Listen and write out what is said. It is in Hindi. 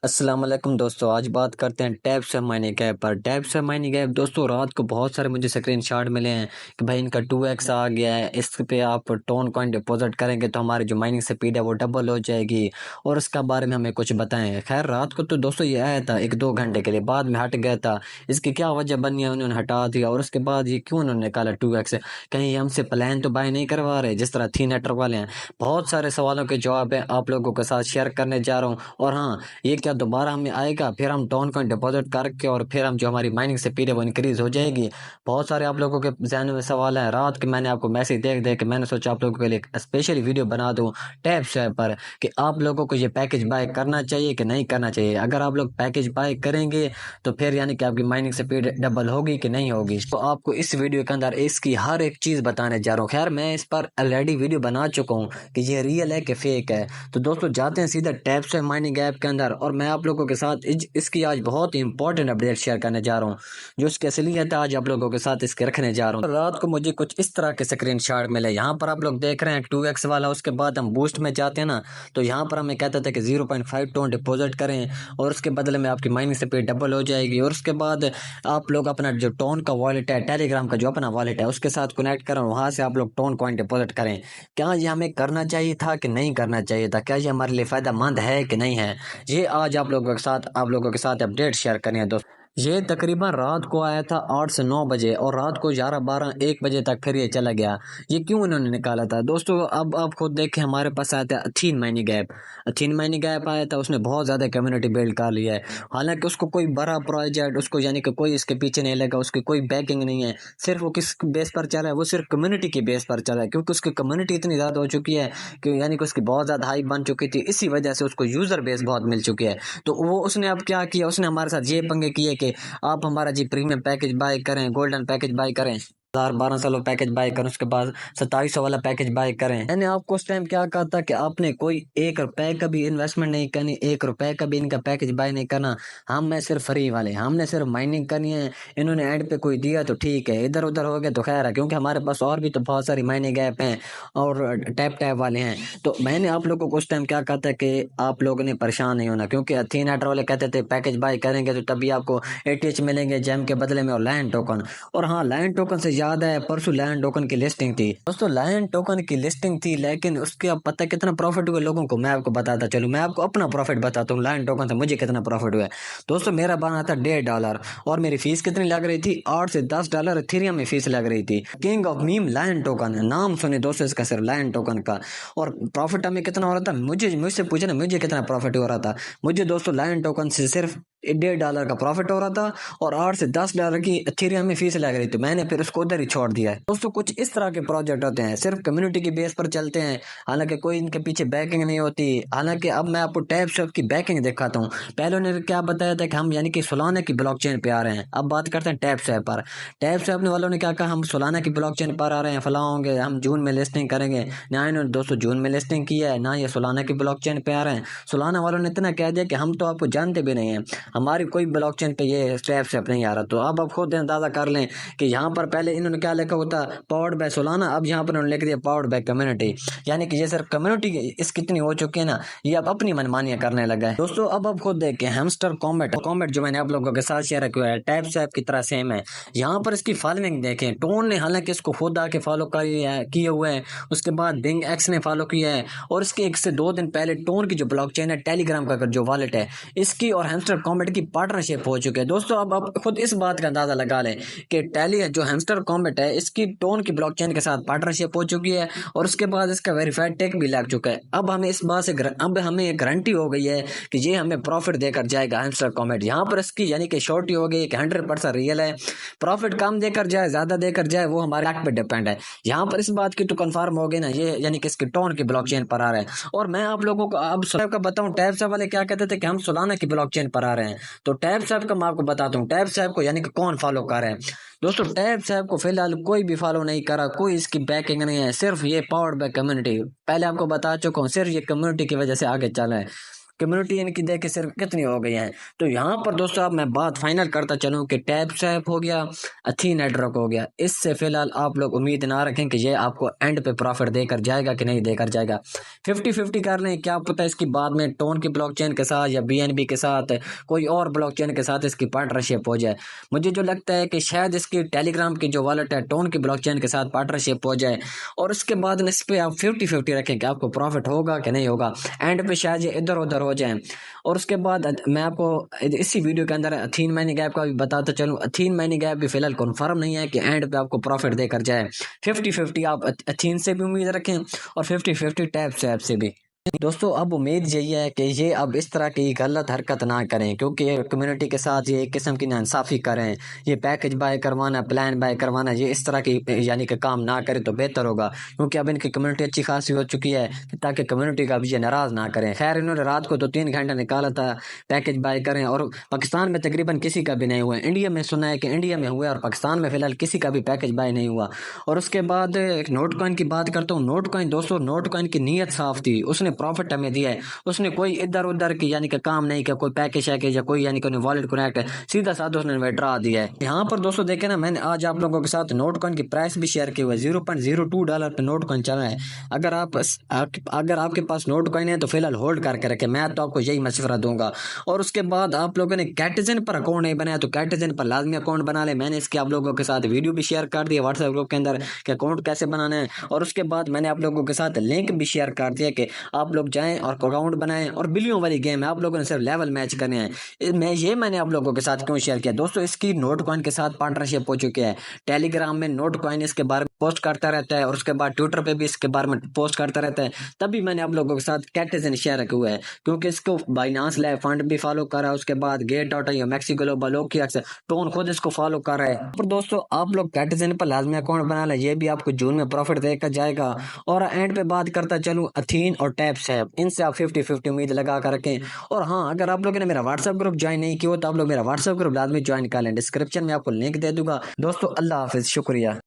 अस्सलाम वालेकुम दोस्तों। आज बात करते हैं टैप से माइनिंग ऐप पर। टैप से माइनिंग ऐप दोस्तों, रात को बहुत सारे मुझे स्क्रीनशॉट मिले हैं कि भाई इनका 2x आ गया है। इस पे आप टोन कॉइन डिपॉजिट करेंगे तो हमारी जो माइनिंग स्पीड है वो डबल हो जाएगी और इसका बारे में हमें कुछ बताएं। खैर रात को तो दोस्तों ये आया था 1-2 घंटे के लिए, बाद में हट गया था। इसकी क्या वजह बनी है, उन्होंने हटा दिया। और उसके बाद ये क्यों उन्होंने निकाला 2x? कहीं ये हमसे प्लान तो बाय नहीं करवा रहे जिस तरह थी नेटवर्क वाले हैं? बहुत सारे सवालों के जवाब है आप लोगों के साथ शेयर करने जा रहा हूँ। और हाँ, ये क्या दोबारा हमें आएगा? फिर हम टोन कॉइन डिपॉजिट करके और फिर हम जो हमारी माइनिंग स्पीड है वो इंक्रीज हो जाएगी? बहुत सारे आप लोगों के जहन में सवाल है। रात के मैंने आपको मैसेज देख देख के मैंने सोचा आप लोगों के लिए स्पेशली वीडियो बना दूं टैप स्वैप पर कि आप लोगों को ये पैकेज बाय करना चाहिए कि नहीं करना चाहिए। अगर आप लोग पैकेज बाय करेंगे तो फिर यानी कि आपकी माइनिंग स्पीड डबल होगी कि नहीं होगी। तो आपको इस वीडियो के अंदर इसकी हर एक चीज बताने जा रहा हूँ। खैर मैं इस पर ऑलरेडी वीडियो बना चुका हूँ कि ये रियल है कि फेक है। तो दोस्तों जाते हैं सीधा टैप से माइनिंग ऐप के अंदर और मैं आप लोगों के साथ इसकी आज बहुत ही इंपॉर्टेंट अपडेट शेयर करने जा रहा हूँ जो इसकी असलियत है। आज आप लोगों के साथ इसके रखने जा रहा हूँ। रात को मुझे कुछ इस तरह के स्क्रीनशॉट मिले। यहाँ पर आप लोग देख रहे हैं 2x वाला। उसके बाद हम बूस्ट में जाते हैं ना, तो यहाँ पर हमें कहता था कि 0.5 टोन डिपॉजिट करें और उसके बदले में आपकी माइनिंग स्पीड डबल हो जाएगी। और उसके बाद आप लोग अपना जो टोन का वॉलेट है, टेलीग्राम का जो अपना वॉलेट है उसके साथ कनेक्ट करें, वहां से आप लोग टोन कॉइन डिपॉजिट करें। क्या ये हमें करना चाहिए था कि नहीं करना चाहिए था? क्या ये हमारे लिए फायदेमंद है कि नहीं है? ये आज आप लोगों के साथ अपडेट शेयर करनी है दोस्तों। ये तकरीबन रात को आया था 8 से 9 बजे और रात को 11, 12, 1 बजे तक फिर ये चला गया। ये क्यों इन्होंने निकाला था दोस्तों? अब आप खुद देखें, हमारे पास आया था अथीन माइनिंग ऐप। अथीन माइनिंग ऐप आया था, उसने बहुत ज़्यादा कम्युनिटी बिल्ड कर लिया है। हालांकि उसको कोई बड़ा प्रोजेक्ट, उसको यानी कि कोई इसके पीछे नहीं लगा, उसकी कोई बैकिंग नहीं है। सिर्फ वो किस बेस पर चला है? वो सिर्फ कम्युनिटी की बेस पर चला है, क्योंकि उसकी कम्युनिटी इतनी ज़्यादा हो चुकी है कि यानी कि उसकी बहुत ज़्यादा हाइप बन चुकी थी। इसी वजह से उसको यूज़र बेस बहुत मिल चुकी है। तो वो उसने अब क्या किया, उसने हमारे साथ ये पंगे किए कि आप हमारा जी प्रीमियम पैकेज बाय करें, गोल्डन पैकेज बाय करें, 1200 पैकेज बाय करें, उसके बाद 2700 वाला पैकेज बाय करें। मैंने आपको उस टाइम क्या कहा था कि आपने कोई 1 रुपए का भी इन्वेस्टमेंट नहीं करनी, 1 रुपए का भी इनका पैकेज बाय नहीं करना। हम मैं सिर्फ फ्री वाले, हमने सिर्फ माइनिंग करनी है। इन्होंने ऐड पे कोई दिया तो ठीक है, इधर उधर हो गया तो खैर है, क्योंकि हमारे पास और भी तो बहुत सारी माइनिंग ऐप हैं और टैप टैप वाले हैं। तो मैंने आप लोगों को उस टाइम क्या कहा था कि आप लोगों ने परेशान नहीं होना, क्योंकि अथीन एटर वाले कहते थे पैकेज बाय करेंगे तो तभी आपको एटीएच मिलेंगे जेम के बदले में और लायन टोकन। और हाँ, लायन टोकन से याद है, परसों लायन टोकन की लिस्टिंग थी दोस्तों। लायन टोकन की लिस्टिंग थी, लेकिन उसके अब पता कितना प्रॉफिट हुआ लोगों को? मैं आपको बताता चलूं, मैं आपको अपना प्रॉफिट बताता हूँ लायन टोकन से मुझे कितना प्रॉफिट हुआ है। दोस्तों मेरा बना था $1.5 और मेरी फीस कितनी लग रही थी? $8 से $10 इथेरियम में फीस लग रही थी। King of meme lion token, नाम सुने दोस्तों इसका, सिर्फ लायन टोकन का। और प्रॉफिट हमें कितना हो रहा था? मुझसे पूछे ना मुझे कितना प्रॉफिट हो रहा था। मुझे दोस्तों लायन टोकन से सिर्फ $1.5 का प्रॉफिट हो रहा था और $8 से $10 की इथेरियम में फीस लग रही थी। मैंने फिर उसको उधर ही छोड़ दिया है दोस्तों। कुछ इस तरह के प्रोजेक्ट होते हैं, सिर्फ कम्युनिटी की बेस पर चलते हैं, हालांकि कोई इनके पीछे बैकिंग नहीं होती। हालांकि अब मैं आपको टैप शॉप की बैकिंग दिखाता हूँ। पहले उन्होंने क्या बताया था कि हम यानी कि सोलाना की ब्लॉकचेन पे आ रहे हैं। अब बात करते हैं टैप शॉप पर। टैप शॉप वालों ने क्या कहा, हम सोलाना की ब्लॉकचेन पर आ रहे हैं, फलां होंगे, हम जून में लिस्टिंग करेंगे। ना इन्होंने दोस्तों जून में लिस्टिंग किया है, ना ये सोलाना की ब्लॉकचेन पे आ रहे हैं। सोलाना वालों ने इतना कह दिया कि हम तो आपको जानते भी नहीं है, हमारी कोई ब्लॉकचेन पे ये स्टेप नहीं आ रहा। तो अब आप खुद अंदाजा कर लें कि यहाँ पर पहले इन्होंने क्या लिखा होता, पावर्ड बाय सोलाना, अब यहाँ पर उन्होंने लिख दिया पावर्ड बाय कम्युनिटी। यानी कि ये सिर्फ कम्युनिटी इस कितनी हो चुकी है ना, ये अब अपनी मनमानियां करने लगा है दोस्तों। अब आप खुद देखें, हैमस्टर कॉमेट कॉमेट जो मैंने आप लोगों के साथ शेयर किया है, टैप स्वैप की तरह सेम है। यहाँ पर इसकी फॉलोइंग देखें, टोन ने हालांकि इसको खुद आके फॉलो किए हुए हैं, उसके बाद बिंग एक्स ने फॉलो किया है, और इसके 1 से 2 दिन पहले टोन की जो ब्लॉकचेन है, टेलीग्राम का जो वॉलेट है, इसकी और हैमस्टर कॉमेट की पार्टनरशिप हो चुकी है दोस्तों। अब आप खुद इस बात का अंदाजा लगा लें कि टैली जो हैमस्टर कॉमेट है, इसकी टोन की ब्लॉकचेन के साथ पार्टनरशिप हो चुकी है और उसके बाद इसका वेरीफाइड टेक भी लग चुका है। अब हमें इस बात से अब हमें एक गारंटी हो गई है कि ये हमें प्रॉफिट देकर जाएगा हैमस्टर कॉमेट। यहाँ पर इसकी यानी कि शॉर्टी हो गई कि 100% रियल है। प्रॉफिट कम देकर जाए ज्यादा देकर जाए वो हमारे लक पे डिपेंड है। यहाँ पर इस बात की तो कंफर्म हो गई ना, ये यानी कि इसकी टोन की ब्लॉकचेन पर आ रहा है। और मैं आप लोगों को अब का बताऊं, टैप सब वाले क्या कहते थे कि हम सोलाना की ब्लॉकचेन पर आ रहे हैं। तो टैप साहब का मैं आपको बताता हूँ, टैप साहब को यानी कि कौन फॉलो कर रहे हैं दोस्तों। टैप साहब को फिलहाल कोई भी फॉलो नहीं करा, कोई इसकी बैकिंग नहीं है, सिर्फ ये पावर्ड बाय कम्युनिटी। पहले आपको बता चुका हूँ, सिर्फ ये कम्युनिटी की वजह से आगे चला है। कम्युनिटी इनकी देखे सिर्फ कितनी हो गई है। तो यहाँ पर दोस्तों अब मैं बात फाइनल करता चलूँ कि टैप स्वैप हो गया, अथीन नेटवर्क हो गया, इससे फिलहाल आप लोग उम्मीद ना रखें कि ये आपको एंड पे प्रॉफिट देकर जाएगा कि नहीं देकर जाएगा। 50-50 कर लें, क्या पता इसकी बाद में टोन की ब्लॉकचेन के साथ या बीएनबी के साथ कोई और ब्लॉकचेन के साथ इसकी पार्टनरशिप हो जाए। मुझे जो लगता है कि शायद इसकी टेलीग्राम की जो वॉलेट है टोन की ब्लॉकचेन के साथ पार्टनरशिप हो जाए, और उसके बाद इस पे आप 50-50 रखें कि आपको प्रॉफिट होगा कि नहीं होगा। एंड पे शायद ये इधर उधर हो जाए। और उसके बाद मैं आपको इसी वीडियो के अंदर अथीन माइनिंग ऐप का भी बताता चलूँ। अथीन माइनिंग ऐप भी फिलहाल कन्फर्म नहीं है कि एंड पे आपको प्रॉफिट देकर जाए। 50-50 आप अथीन से भी उम्मीद रखें और 50-50 टैप से ऐप से भी। दोस्तों अब उम्मीद यही है कि ये अब इस तरह की गलत हरकत ना करें, क्योंकि ये कम्युनिटी के साथ ये एक किस्म की नाइंसाफ़ी करें। ये पैकेज बाय करवाना, प्लान बाय करवाना, ये इस तरह की यानी कि काम ना करें तो बेहतर होगा, क्योंकि अब इनकी कम्युनिटी अच्छी खासी हो चुकी है ताकि कम्युनिटी का भी ये नाराज़ ना करें। खैर इन्होंने रात को 2-3 घंटा निकाला था पैकेज बाय करें, और पाकिस्तान में तकरीबन किसी का भी नहीं हुआ। इंडिया में सुना है कि इंडिया में हुआ, और पाकिस्तान में फ़िलहाल किसी का भी पैकेज बाय नहीं हुआ। और उसके बाद एक नोट कॉइन की बात करता हूँ। नोट कॉइन दोस्तों, नोट कॉइन की नीयत साफ़ थी, उसने प्रॉफिट हमें दिया है। उसने कोई इधर उधर की यानी कि काम नहीं किया, कोई पैकेज शैकेज या कोई यानी कि वॉलेट कनेक्ट है, सीधा साधा उसने विड्रॉ दिया है। यहाँ पर दोस्तों देखे ना, मैंने आज आप लोगों के साथ नोट कॉइन की प्राइस भी शेयर की हुई है। $0.02 पे नोट कॉइन चल रहा है। अगर आपके पास नोट कॉइन है तो फिलहाल होल्ड करके रखे, मैं तो आपको यही मशवरा दूंगा। और उसके बाद आप लोगों ने कैटिजन पर अकाउंट नहीं बनाया तो कैटिजन पर लाजमी अकाउंट बना ले। मैंने इसके आप लोगों के साथ वीडियो भी शेयर कर दिया व्हाट्सएप ग्रुप के अंदर कि अकाउंट कैसे बनाना है। और उसके बाद मैंने आप लोगों के साथ लिंक भी शेयर कर दिया कि आप लोग जाएं और अकाउंट बनाएं। और बिलियों वाली गेम है, आप लोगों ने सिर्फ लेवल मैच करने हैं। मैंने आप लोगों के साथ क्यों शेयर किया दोस्तों, इसकी नोट कॉइन के साथ पार्टनरशिप हो चुकी है। टेलीग्राम में नोट कॉइन इसके बारे में पोस्ट करता रहता है, और उसके बाद ट्विटर पे भी इसके बारे में पोस्ट करता रहता है। तभी मैंने आप लोगों के साथ कैटिजन शेयर रखे हुए है, क्योंकि इसको बाइनांस लाइव फंड भी फॉलो कर रहा है। उसके बाद gate dot MEXC global OKX टोन खुद इसको फॉलो कर रहा है। पर दोस्तों आप लोग कैटिजन पर लाजमी अकाउंट बना लें, ये भी आपको जून में प्रॉफिट देकर जाएगा। और एंड पे बात करता चलूँ अथीन और टैप सैप, इनसे आप 50-50 उम्मीद लगा कर रखें। और हाँ, अगर आप लोगों ने मेरा व्हाट्सएप ग्रुप ज्वाइन नहीं किया हो तो आप लोग मेरा व्हाट्सएप ग्रुप लाजमी ज्वाइन कर लें, डिस्क्रिप्शन में आपको लिंक दे दूंगा। दोस्तों अल्लाह हाफिज, शुक्रिया।